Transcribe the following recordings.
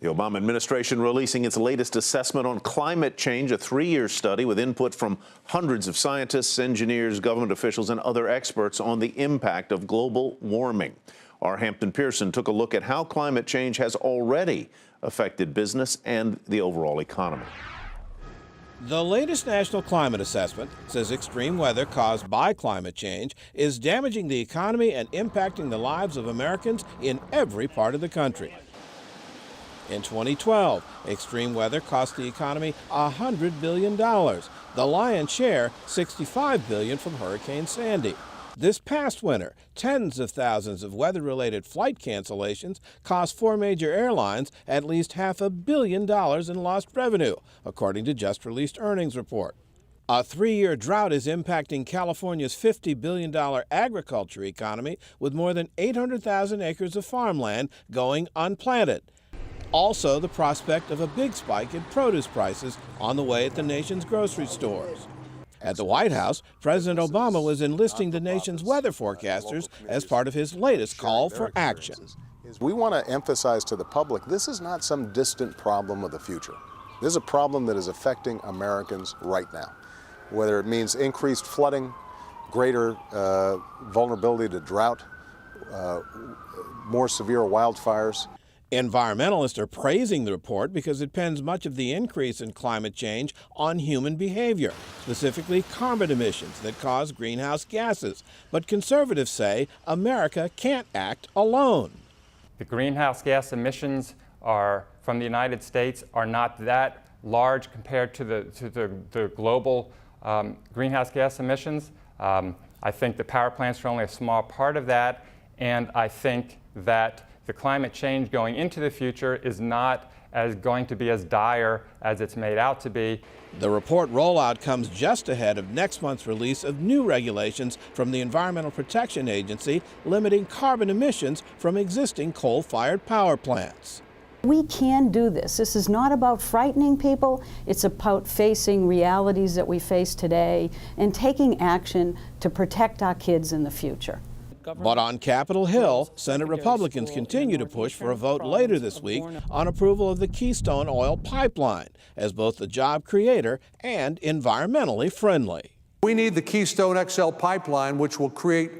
The Obama administration releasing its latest assessment on climate change, a 3-year study with input from hundreds of scientists, engineers, government officials, and other experts on the impact of global warming. Our Hampton Pearson took a look at how climate change has already affected business and the overall economy. The latest national climate assessment says extreme weather caused by climate change is damaging the economy and impacting the lives of Americans in every part of the country. In 2012, extreme weather cost the economy $100 billion, the lion's share $65 billion from Hurricane Sandy. This past winter, tens of thousands of weather-related flight cancellations cost 4 major airlines at least $500 million in lost revenue, according to just-released earnings report. A 3-year drought is impacting California's $50 billion agriculture economy, with more than 800,000 acres of farmland going unplanted. Also, the prospect of a big spike in produce prices on the way at the nation's grocery stores. At the White House, President Obama was enlisting the nation's weather forecasters as part of his latest call for action. We want to emphasize to the public, this is not some distant problem of the future. This is a problem that is affecting Americans right now, whether it means increased flooding, greater vulnerability to drought, more severe wildfires. Environmentalists are praising the report because it pins much of the increase in climate change on human behavior, specifically carbon emissions that cause greenhouse gases. But conservatives say America can't act alone. The greenhouse gas emissions from the United States are not that large compared to the global greenhouse gas emissions. I think the power plants are only a small part of that, and I think that the climate change going into the future is not going to be as dire as it's made out to be. The report rollout comes just ahead of next month's release of new regulations from the Environmental Protection Agency limiting carbon emissions from existing coal-fired power plants. We can do this. This is not about frightening people. It's about facing realities that we face today and taking action to protect our kids in the future. But on Capitol Hill, Senate Republicans continue to push for a vote later this week on approval of the Keystone oil pipeline as both the job creator and environmentally friendly. We need the Keystone XL pipeline, which will create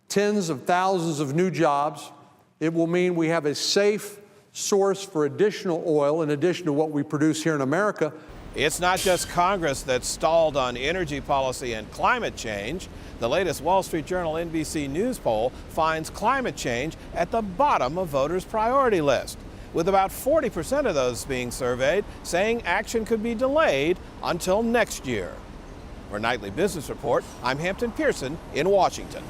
tens of thousands of new jobs. It will mean we have a safe source for additional oil in addition to what we produce here in America. It's not just Congress that's stalled on energy policy and climate change. The latest Wall Street Journal NBC News poll finds climate change at the bottom of voters' priority list, with about 40% of those being surveyed saying action could be delayed until next year. For Nightly Business Report, I'm Hampton Pearson in Washington.